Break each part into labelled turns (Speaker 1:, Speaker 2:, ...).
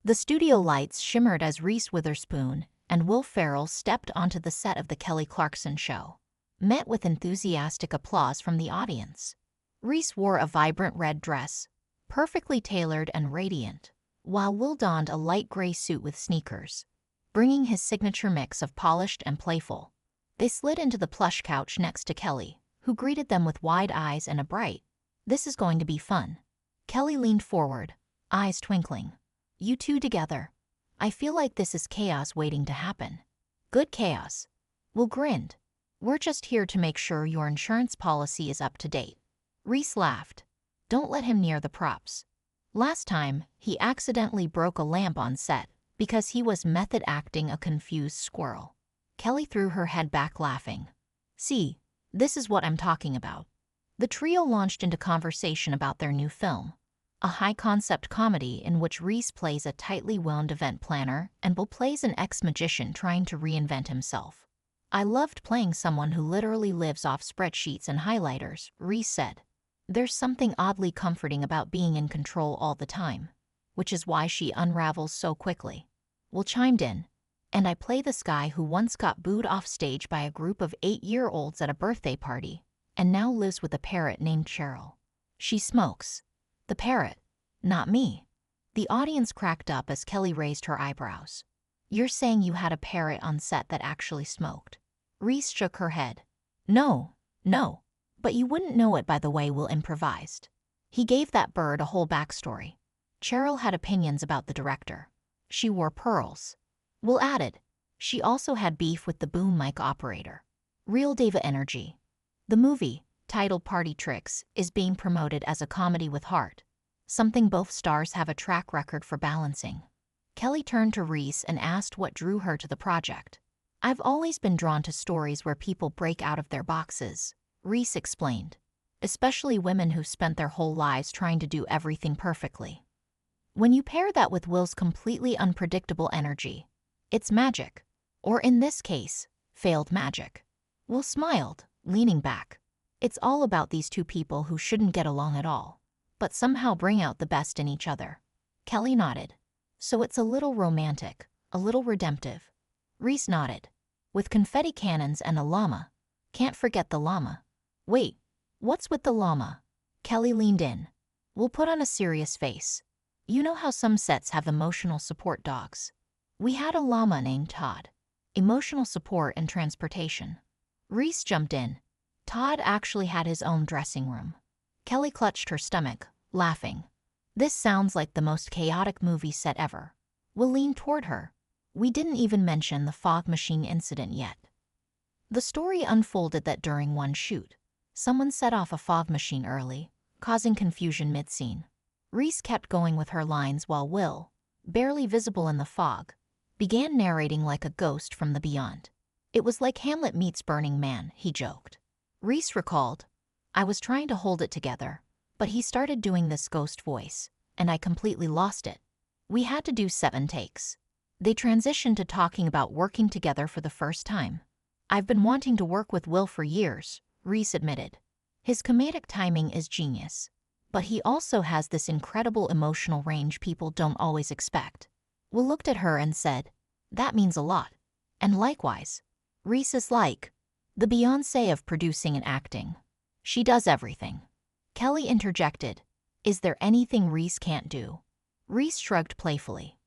Speaker 1: The studio lights shimmered as Reese Witherspoon and Will Ferrell stepped onto the set of the Kelly Clarkson show, met with enthusiastic applause from the audience. Reese wore a vibrant red dress, perfectly tailored and radiant, while Will donned a light gray suit with sneakers, bringing his signature mix of polished and playful. They slid into the plush couch next to Kelly, who greeted them with wide eyes and a bright, "This is going to be fun." Kelly leaned forward, eyes twinkling. "You two together. I feel like this is chaos waiting to happen." "Good chaos." Will grinned. "We're just here to make sure your insurance policy is up to date." Reese laughed. "Don't let him near the props. Last time, he accidentally broke a lamp on set because he was method acting a confused squirrel." Kelly threw her head back laughing. "See, this is what I'm talking about." The trio launched into conversation about their new film, a high-concept comedy in which Reese plays a tightly wound event planner and Will plays an ex-magician trying to reinvent himself. "I loved playing someone who literally lives off spreadsheets and highlighters," Reese said. "There's something oddly comforting about being in control all the time, which is why she unravels so quickly." Will chimed in, "And I play this guy who once got booed off stage by a group of 8-year-olds at a birthday party and now lives with a parrot named Cheryl. She smokes." "The parrot? Not me." The audience cracked up as Kelly raised her eyebrows. "You're saying you had a parrot on set that actually smoked?" Reese shook her head. No. But you wouldn't know it by the way Will improvised. He gave that bird a whole backstory. Cheryl had opinions about the director. She wore pearls." Will added, "She also had beef with the boom mic operator." Real diva energy. The movie, titled Party Tricks, is being promoted as a comedy with heart, something both stars have a track record for balancing. Kelly turned to Reese and asked what drew her to the project. "I've always been drawn to stories where people break out of their boxes," Reese explained, "especially women who spent their whole lives trying to do everything perfectly. When you pair that with Will's completely unpredictable energy, it's magic. Or in this case, failed magic." Will smiled, leaning back. "It's all about these two people who shouldn't get along at all, but somehow bring out the best in each other." Kelly nodded. "So it's a little romantic, a little redemptive." Reese nodded. "With confetti cannons and a llama. Can't forget the llama." "Wait, what's with the llama?" Kelly leaned in. Will put on a serious face. "You know how some sets have emotional support dogs? We had a llama named Todd. Emotional support and transportation." Reese jumped in. "Todd actually had his own dressing room." Kelly clutched her stomach, laughing. "This sounds like the most chaotic movie set ever." Will leaned toward her. "We didn't even mention the fog machine incident yet." The story unfolded that during one shoot, someone set off a fog machine early, causing confusion mid-scene. Reese kept going with her lines while Will, barely visible in the fog, began narrating like a ghost from the beyond. "It was like Hamlet meets Burning Man," he joked. Reese recalled, "I was trying to hold it together, but he started doing this ghost voice, and I completely lost it. We had to do 7 takes." They transitioned to talking about working together for the first time. "I've been wanting to work with Will for years," Reese admitted. "His comedic timing is genius, but he also has this incredible emotional range people don't always expect." Will looked at her and said, "That means a lot." "And likewise. Reese is like the Beyoncé of producing and acting. She does everything." Kelly interjected, "Is there anything Reese can't do?" Reese shrugged playfully.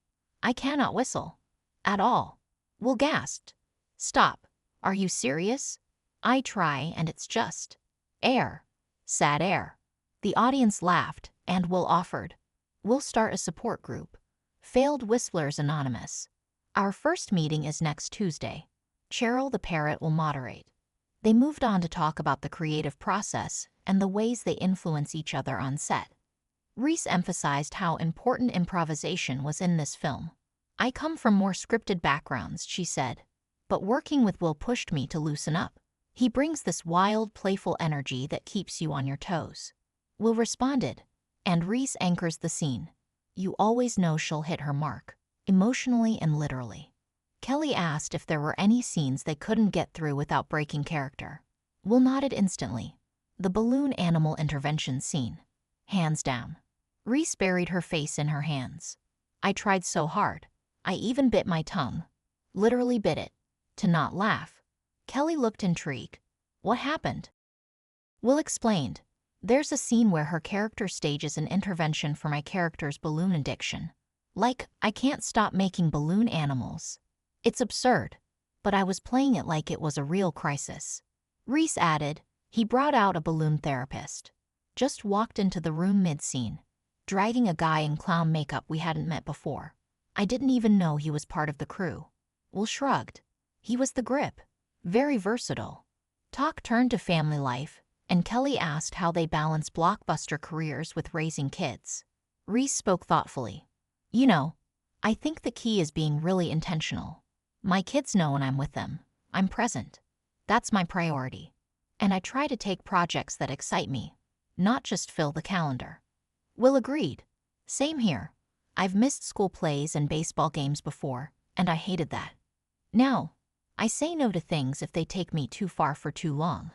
Speaker 1: "I cannot whistle. At all." Will gasped. "Stop. Are you serious?" "I try and it's just air. Sad air." The audience laughed and Will offered, "We'll start a support group. Failed Whistlers Anonymous. Our first meeting is next Tuesday. Cheryl the parrot will moderate." They moved on to talk about the creative process and the ways they influence each other on set. Reese emphasized how important improvisation was in this film. "I come from more scripted backgrounds," she said, "but working with Will pushed me to loosen up. He brings this wild, playful energy that keeps you on your toes." Will responded, "And Reese anchors the scene. You always know she'll hit her mark, emotionally and literally." Kelly asked if there were any scenes they couldn't get through without breaking character. Will nodded instantly. "The balloon animal intervention scene. Hands down." Reese buried her face in her hands. I tried so hard. I even bit my tongue. Literally bit it. To not laugh. Kelly looked intrigued. What happened? Will explained. There's a scene where her character stages an intervention for my character's balloon addiction. Like, I can't stop making balloon animals. It's absurd. But I was playing it like it was a real crisis. Reese added, he brought out a balloon therapist. Just walked into the room mid-scene, dragging a guy in clown makeup we hadn't met before. I didn't even know he was part of the crew. Will shrugged. He was the grip. Very versatile. Talk turned to family life, and Kelly asked how they balance blockbuster careers with raising kids. Reese spoke thoughtfully. You know, I think the key is being really intentional. My kids know when I'm with them. I'm present. That's my priority. And I try to take projects that excite me, not just fill the calendar. Will agreed. Same here. I've missed school plays and baseball games before, and I hated that. Now, I say no to things if they take me too far for too long.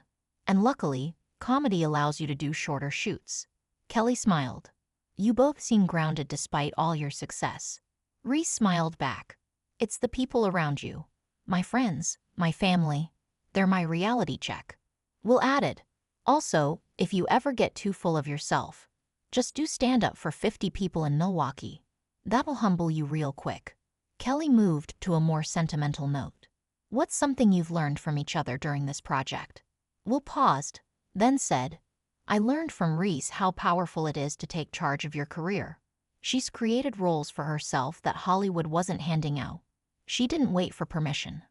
Speaker 1: And luckily, comedy allows you to do shorter shoots. Kelly smiled. You both seem grounded despite all your success. Reese smiled back. It's the people around you. My friends, my family. They're my reality check. Will added. Also, if you ever get too full of yourself, just do stand up for 50 people in Milwaukee. That'll humble you real quick. Kelly moved to a more sentimental note. What's something you've learned from each other during this project? Will paused, then said, I learned from Reese how powerful it is to take charge of your career. She's created roles for herself that Hollywood wasn't handing out. She didn't wait for permission.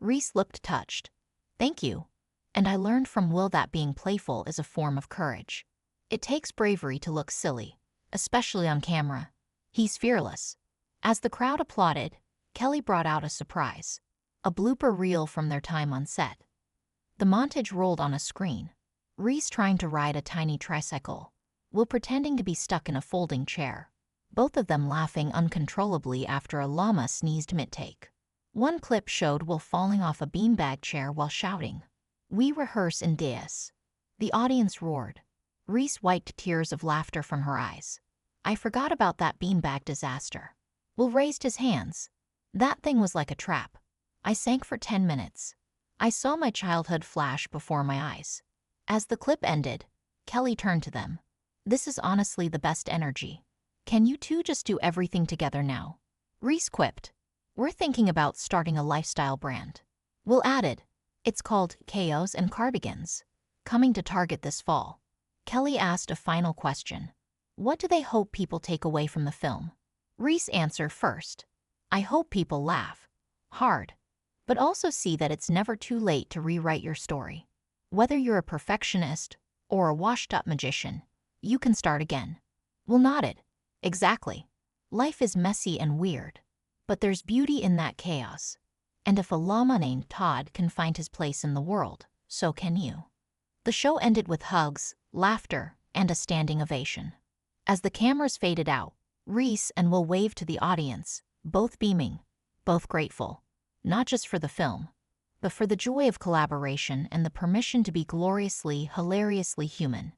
Speaker 1: Reese looked touched. Thank you. And I learned from Will that being playful is a form of courage. It takes bravery to look silly, especially on camera. He's fearless. As the crowd applauded, Kelly brought out a surprise. A blooper reel from their time on set. The montage rolled on a screen. Reese trying to ride a tiny tricycle, Will pretending to be stuck in a folding chair. Both of them laughing uncontrollably after a llama sneezed mid-take. One clip showed Will falling off a beanbag chair while shouting, We rehearse in Deus. The audience roared. Reese wiped tears of laughter from her eyes. I forgot about that beanbag disaster. Will raised his hands. That thing was like a trap. I sank for 10 minutes. I saw my childhood flash before my eyes. As the clip ended, Kelly turned to them. This is honestly the best energy. Can you two just do everything together now? Reese quipped. We're thinking about starting a lifestyle brand. Will added. It's called Chaos and Cardigans. Coming to Target this fall. Kelly asked a final question. What do they hope people take away from the film? Reese answered first. I hope people laugh. Hard. But also see that it's never too late to rewrite your story. Whether you're a perfectionist or a washed-up magician, you can start again. Will nodded. Exactly. Life is messy and weird. But there's beauty in that chaos. And if a llama named Todd can find his place in the world, so can you. The show ended with hugs, laughter, and a standing ovation. As the cameras faded out, Reese and Will waved to the audience, both beaming, both grateful. Not just for the film, but for the joy of collaboration and the permission to be gloriously, hilariously human.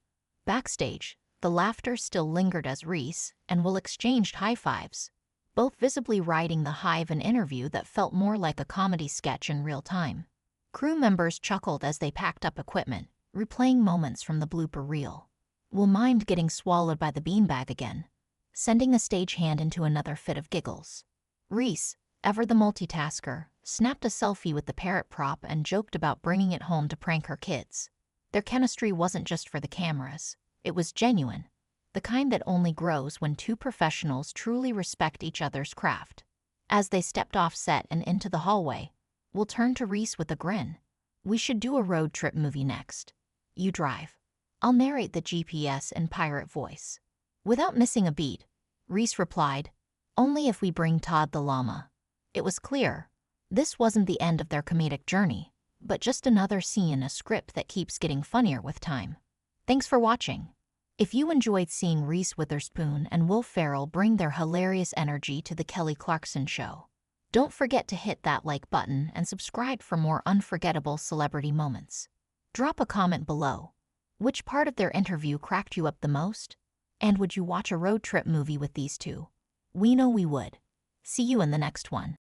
Speaker 1: Backstage, the laughter still lingered as Reese and Will exchanged high fives, both visibly riding the high of an interview that felt more like a comedy sketch in real time. Crew members chuckled as they packed up equipment, replaying moments from the blooper reel. Will mimed getting swallowed by the beanbag again, sending a stagehand into another fit of giggles. Reese, ever the multitasker, snapped a selfie with the parrot prop and joked about bringing it home to prank her kids. Their chemistry wasn't just for the cameras. It was genuine, the kind that only grows when two professionals truly respect each other's craft. As they stepped off set and into the hallway, Will turned to Reese with a grin. We should do a road trip movie next. You drive. I'll narrate the GPS in pirate voice. Without missing a beat, Reese replied, Only if we bring Todd the llama. It was clear. This wasn't the end of their comedic journey, but just another scene in a script that keeps getting funnier with time. Thanks for watching. If you enjoyed seeing Reese Witherspoon and Will Ferrell bring their hilarious energy to the Kelly Clarkson show, don't forget to hit that like button and subscribe for more unforgettable celebrity moments. Drop a comment below. Which part of their interview cracked you up the most? And would you watch a road trip movie with these two? We know we would. See you in the next one.